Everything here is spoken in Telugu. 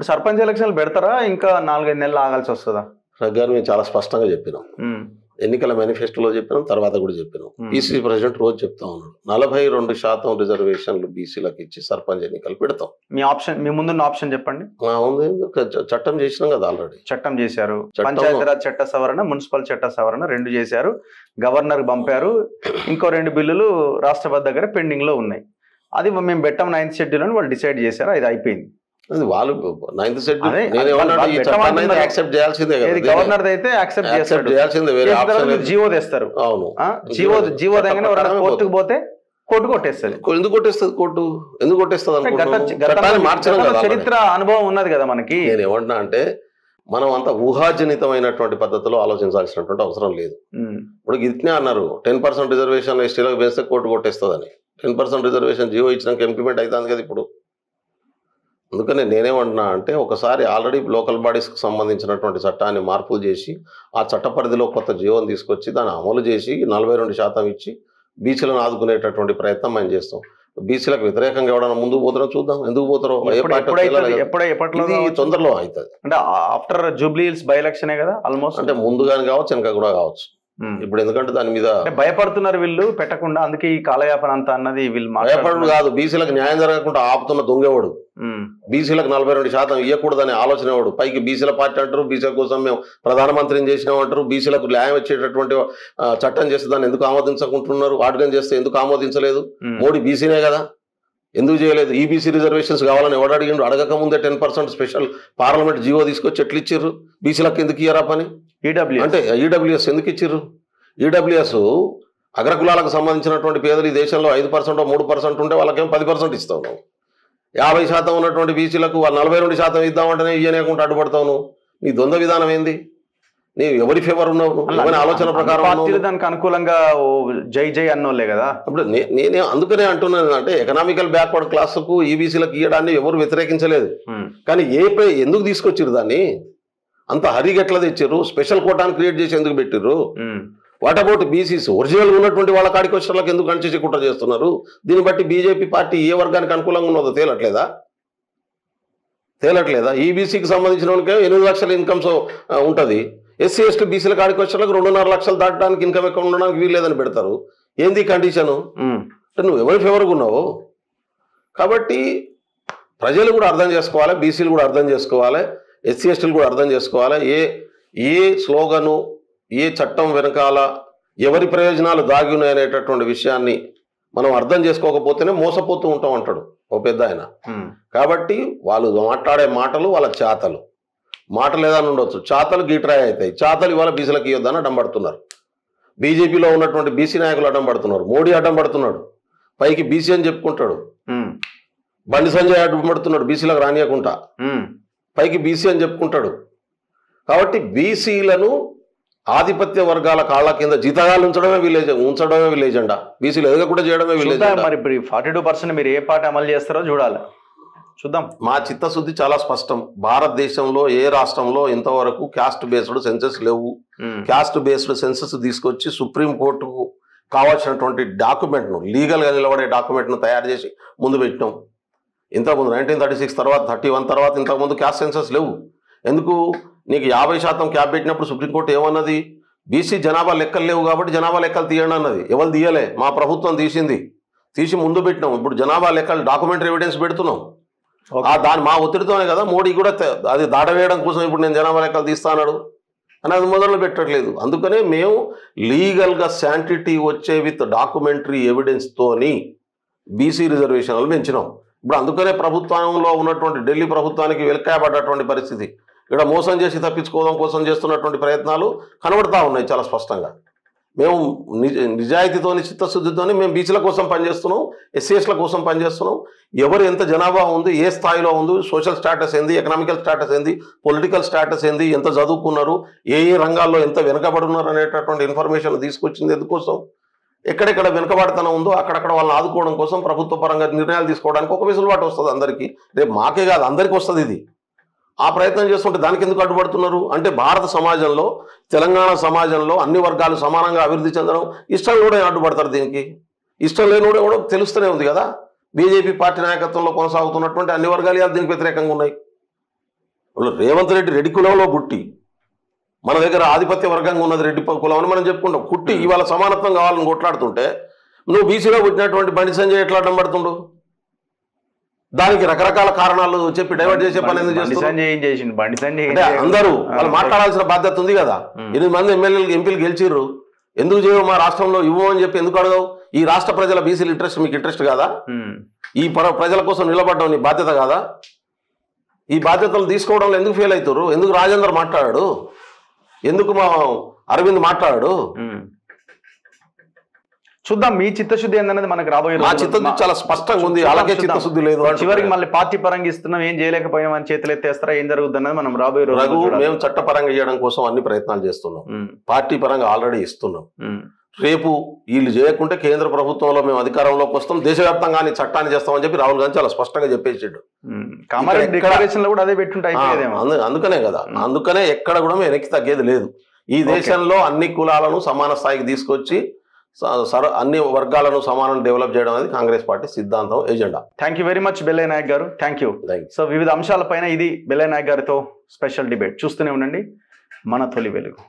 ఇప్పుడు సర్పంచ్ ఎలక్షన్లు పెడతారా ఇంకా 4-5 నెలలు ఆగాల్సి వస్తుందా? రగ్గారు మేము చాలా స్పష్టంగా చెప్పినాం, ఎన్నికల మేనిఫెస్టోలో చెప్పినాం, తర్వాత కూడా చెప్పినాం. బీసీ ప్రెసిడెంట్ రోజు చెప్తా ఉన్నాడు 42% రిజర్వేషన్లు బీసీలకు ఇచ్చి సర్పంచ్ ఎన్నికలు పెడతాం. మీ ముందున్న ఆప్షన్ చెప్పండి. చట్టం చేసినాం కదా, ఆల్రెడీ చట్టం చేశారు. పంచాయతీరాజ్ చట్ట సవరణ, మున్సిపల్ చట్ట సవరణ 2 చేశారు. గవర్నర్ పంపారు. ఇంకో 2 బిల్లులు రాష్ట్రపతి దగ్గర పెండింగ్ లో ఉన్నాయి. అది మేము పెట్టాం 9th షెడ్యూల్ అని వాళ్ళు డిసైడ్ చేశారు. అది అయిపోయింది. వాళ్ళు 9th షెడ్యూల్ యాక్సెప్ట్ చేయాల్సిందే కదా. గవర్నర్ అయితే యాక్సెప్ట్ చేయాల్సిందే, వేరే ఆప్షన్ లేదు. జీవో తెస్తారు. అవును, జీవో దగ్గర కోర్టుకు పోతే కోర్టు కొట్టేస్తుంది. ఎందుకు కొట్టేస్తుంది కోర్టు? ఎందుకు కొట్టేస్తుంది? చరిత్ర అనుభవం ఉన్నది కదా మనకి. నేను ఏమంటున్నా అంటే మనం అంత ఊహాజనితమైనటువంటి పద్ధతిలో ఆలోచించాల్సినటువంటి అవసరం లేదు. ఇప్పుడు ఇట్నే అన్నారు 10% రిజర్వేషన్ ఎస్టీలకు వేస్తే కోర్టు కొట్టేస్తుందని. 10% రిజర్వేషన్ జీవో ఇచ్చినాక ఇంప్లిమెంట్ అవుతుంది కదా ఇప్పుడు. అందుకని నేనేమంటున్నా అంటే ఒకసారి ఆల్రెడీ లోకల్ బాడీస్కి సంబంధించినటువంటి చట్టాన్ని మార్పులు చేసి ఆ చట్ట పరిధిలో కొత్త జీవోని తీసుకొచ్చి దాన్ని అమలు చేసి 42% ఇచ్చి బీసీలను ఆదుకునేటటువంటి ప్రయత్నం మనం చేస్తాం. బీసీలకు వ్యతిరేకంగా ఎవడన్నా ముందుకు పోతారో చూద్దాం. ఎందుకు పోతారో తొందరలో అవుతుంది. అంటే ఆఫ్టర్ జూబ్లీ హిల్స్ బై ఎలక్షనే కదా ఆల్మోస్ట్. అంటే ముందుగానే కావచ్చు, వెనక కూడా కావచ్చు. ఇప్పుడు ఎందుకంటే దాని మీద భయపడుతున్నారు వీళ్ళు పెట్టకుండా. అందుకే ఈ కాలయాపన అంతా అన్నది వీళ్ళు భయపడడం కాదు, బీసీలకు న్యాయం జరగకుండా ఆపుతున్న దొంగేవాడు. బీసీలకు 42% ఇవ్వకూడదని ఆలోచన వాడు. పైకి బీసీల పార్టీ అంటారు, బీసీల కోసం మేము ప్రధానమంత్రిని చేసినామంటారు. బీసీలకు న్యాయం వచ్చేటటువంటి చట్టం చేస్తే దాన్ని ఎందుకు ఆమోదించకుంటున్నారు? ఆర్గన్ చేస్తే ఎందుకు ఆమోదించలేదు? మోడీ బీసీనే కదా, ఎందుకు చేయలేదు? ఈబీసీ రిజర్వేషన్స్ కావాలని ఎవడు అడిగిండు? అడగక ముందే 10% స్పెషల్ పార్లమెంట్ జీవో తీసుకొచ్చి ఎట్లు ఇచ్చారు? బీసీలకు ఎందుకు ఇయ్యారా పని? అంటే ఈడబ్ల్యూఎస్ ఎందుకు ఇచ్చారు? ఈడబ్ల్యూఎస్ అగ్రకులాలకు సంబంధించినటువంటి పేదలు ఈ దేశంలో 5% 3% ఉంటే వాళ్ళకేమో 10% ఇస్తావు. 50% ఉన్నటువంటి బీసీలకు వాళ్ళు 42% ఇద్దామంటేనే ఇయ్యనేకుండా అడ్డుపడతావు. నీ ద్వంద్వ విధానం ఏంది? నీ ఎవరి ఫేవర్ ఉన్నావు? ఆలోచన ప్రకారం దానికి అనుకూలంగా జై జై అన్నోళ్ళే కదా. ఇప్పుడు నేనే అందుకనే అంటున్నాను అంటే ఎకనామికల్ బ్యాక్వర్డ్ క్లాస్కు ఈబీసీలకు ఇవ్వడాన్ని ఎవరు వ్యతిరేకించలేదు. కానీ ఎందుకు తీసుకొచ్చారు దాన్ని? అంత హరిగా ఎట్లా తెచ్చారు? స్పెషల్ కోటాను క్రియేట్ చేసి ఎందుకు పెట్టిర్రు? What about BCs? ఒరిజినల్ ఉన్నటువంటి వాళ్ళ కాడికి వచ్చేళ్ళకి ఎందుకు కనిచేసి కుట్ర చేస్తున్నారు? దీన్ని బట్టి బీజేపీ పార్టీ ఏ వర్గానికి అనుకూలంగా ఉన్నదో తేలట్లేదా? ఈబీసీకి సంబంధించిన వాళ్ళకే 8 లక్షల ఇన్కమ్స్ ఉంటుంది. ఎస్సీ ఎస్టీ బీసీల కాడికి వచ్చేళ్ళకి 2.5 లక్షలు దాటడానికి ఇన్కమ్ ఎక్కువ ఉండడానికి వీల్లేదని పెడతారు. ఏంది కండిషను? అంటే నువ్వు ఎవరి ఫేవర్గా ఉన్నావు? కాబట్టి ప్రజలు కూడా అర్థం చేసుకోవాలి, బీసీలు కూడా అర్థం చేసుకోవాలి, ఎస్సీ ఎస్టీలు కూడా అర్థం చేసుకోవాలి. ఏ స్లోగను, ఏ చట్టం వెనకాల ఎవరి ప్రయోజనాలు దాగి ఉన్నాయనేటటువంటి విషయాన్ని మనం అర్థం చేసుకోకపోతేనే మోసపోతూ ఉంటాం అంటాడు ఓ పెద్ద ఆయన. కాబట్టి వాళ్ళు మాట్లాడే మాటలు వాళ్ళ చాతలు. మాటలు ఏదైనా ఉండొచ్చు, చాతలు గీట్రాయి అవుతాయి. చాతలు ఇవాళ బీసీలకు ఇవ్వద్దని అడ్డం పడుతున్నారు. బీజేపీలో ఉన్నటువంటి బీసీ నాయకులు అడ్డం పడుతున్నారు. మోడీ అడ్డం పడుతున్నాడు. పైకి బీసీ అని చెప్పుకుంటాడు. బండి సంజయ్ అడ్డం పడుతున్నాడు బీసీలకు రానియకుండా. పైకి బీసీ అని చెప్పుకుంటాడు. కాబట్టి బీసీలను ఆధిపత్య వర్గాల కాళ్ళ కింద జీతగాలు ఉంచడమే వీళ్ళ ఎజెండా. బీసీలు ఎదగకుండా చేయడమే వీళ్ళ ఎజెండా. మరి 42% మీరు ఏ పార్టీ అమలు చేస్తారో చూడాలి, చూద్దాం. మా చిత్తశుద్ధి చాలా స్పష్టం. భారతదేశంలో ఏ రాష్ట్రంలో ఇంతవరకు క్యాస్ట్ బేస్డ్ సెన్సెస్ లేవు. క్యాస్ట్ బేస్డ్ సెన్సెస్ తీసుకొచ్చి సుప్రీంకోర్టుకు కావాల్సినటువంటి డాక్యుమెంట్ను, లీగల్గా నిలబడే డాక్యుమెంట్ను తయారు చేసి ముందు పెట్టినాం. ఇంతకుముందు 1936 తర్వాత 31 తర్వాత ఇంతకుముందు క్యాస్ట్ సెన్సెస్ లేవు. ఎందుకు? నీకు 50% క్యాప్ పెట్టినప్పుడు సుప్రీంకోర్టు ఏమన్నది? బీసీ జనాభా లెక్కలు లేవు కాబట్టి జనాభా లెక్కలు తీయండి అన్నది. ఎవరు తీయలే, మా ప్రభుత్వం తీసి ముందు పెట్టినాం. ఇప్పుడు జనాభా లెక్కలు డాక్యుమెంటరీ ఎవిడెన్స్ పెడుతున్నాం. దాని మా ఒత్తిడితోనే కదా మోడీ కూడా అది దాటవేయడం కోసం ఇప్పుడు నేను జనాభా లెక్కలు తీస్తాను అనేది మొదలు పెట్టట్లేదు. అందుకనే మేము లీగల్గా శాంటిటీ వచ్చే విత్ డాక్యుమెంటరీ ఎవిడెన్స్తోని బీసీ రిజర్వేషన్లు పెంచినాం. ఇప్పుడు అందుకనే ప్రభుత్వంలో ఉన్నటువంటి ఢిల్లీ ప్రభుత్వానికి వెలకాయబడ్డటువంటి పరిస్థితి. ఇక్కడ మోసం చేసి తప్పించుకోవడం కోసం చేస్తున్నటువంటి ప్రయత్నాలు కనబడతా ఉన్నాయి చాలా స్పష్టంగా. మేము నిజాయితీతోని చిత్తశుద్ధితోని మేము బీసీల కోసం పనిచేస్తున్నాం, ఎస్సీఎస్ల కోసం పనిచేస్తున్నాం. ఎవరు ఎంత జనాభా ఉంది, ఏ స్థాయిలో ఉంది, సోషల్ స్టాటస్ ఏంది, ఎకనామికల్ స్టాటస్ ఏంది, పొలిటికల్ స్టాటస్ ఏంది, ఎంత చదువుకున్నారు, ఏ రంగాల్లో ఎంత వెనుకబడున్నారు అనేటటువంటి ఇన్ఫర్మేషన్ తీసుకొచ్చింది ఎందుకోసం? ఎక్కడెక్కడ వెనుకబడతనం ఉందో అక్కడక్కడ వాళ్ళని ఆదుకోవడం కోసం ప్రభుత్వ పరంగా నిర్ణయాలు తీసుకోవడానికి ఒక వెసులుబాటు వస్తుంది అందరికీ. రేపు మాకే కాదు అందరికీ వస్తుంది ఇది. ఆ ప్రయత్నం చేస్తుంటే దానికి ఎందుకు అడ్డుపడుతున్నారు? అంటే భారత సమాజంలో, తెలంగాణ సమాజంలో అన్ని వర్గాలు సమానంగా అభివృద్ధి చెందడం ఇష్టం కూడా అడ్డుపడతారు. దీనికి ఇష్టం లేని కూడా తెలుస్తూనే ఉంది కదా. బీజేపీ పార్టీ నాయకత్వంలో కొనసాగుతున్నటువంటి అన్ని వర్గాలు దీనికి వ్యతిరేకంగా ఉన్నాయి. వాళ్ళు రేవంత్ రెడ్డి రెడ్డి కులంలో పుట్టి మన దగ్గర ఆధిపత్య వర్గంగా ఉన్నది రెడ్డి కులం అని మనం చెప్పుకుంటాం. కుట్టి ఇవాళ సమానత్వం కావాలని కొట్లాడుతుంటే నువ్వు బీసీలో పుట్టినటువంటి బండి సంజయ్ ఎట్లా అడ్డం పడుతుండు? దానికి రకరకాల కారణాలు చెప్పి డైవర్ట్ చేసే పని ఎందుకు చేస్తారు? అంటే అందరూ వాళ్ళు మాట్లాడాల్సిన బాధ్యత ఉంది కదా. 8 మంది ఎమ్మెల్యేలు ఎంపీలు గెలిచిర్రు, ఎందుకు చేయవు మా రాష్ట్రంలో ఇవ్వవు అని చెప్పి ఎందుకు అడగవు? ఈ రాష్ట్ర ప్రజల బీసీల ఇంట్రెస్ట్ మీకు ఇంట్రెస్ట్ కాదా? ఈ ప్రజల కోసం నిలబడ్డం నీ బాధ్యత కాదా? ఈ బాధ్యతలు తీసుకోవడంలో ఎందుకు ఫెయిల్ అవుతారు? ఎందుకు రాజేందర్ మాట్లాడాడు? ఎందుకు మా అరవింద్ మాట్లాడాడు? చూద్దాం మీ చిత్తశుద్ధి ఏందనేది మనకు రాబోయే మా చిత్తశుద్ధి చాలా స్పష్టంగా ఉంది. అలాగే చిత్తశుద్ధి లేదు. చివరికి మళ్ళీ పార్టీ పరంగా ఇస్తున్నాం, ఏం చేయలేకపోయాం అని చేతులు ఎత్తేస్తారా, ఏం జరుగుతుంది అన్నది మనం రాబోయే రోజు. మేము చట్టపరంగా చేయడం కోసం అన్ని ప్రయత్నాలు చేస్తున్నాం, పార్టీ పరంగా ఆల్రెడీ ఇస్తున్నాం. రేపు వీళ్ళు చేయకుంటే కేంద్ర ప్రభుత్వంలో మేము అధికారంలోకి వస్తాం, దేశవ్యాప్తంగా చట్టాన్ని చేస్తామని చెప్పి రాహుల్ గాంధీ చాలా స్పష్టంగా చెప్పేసాడు. అందుకనే కదా, అందుకనే ఎక్కడ కూడా వెనక్కి తగ్గేది లేదు. ఈ దేశంలో అన్ని కులాలను సమాన స్థాయికి తీసుకొచ్చి అన్ని వర్గాలను సమానం డెవలప్ చేయడం అనేది కాంగ్రెస్ పార్టీ సిద్ధాంతం, ఎజెండా. Thank you very much Bellaiah Naik garu. Thank you. So వివిధ అంశాలపైన ఇది బెల్లయ్య నాయక్ గారితో స్పెషల్ డిబేట్. చూస్తూనే ఉండండి మన తొలి వెలుగు.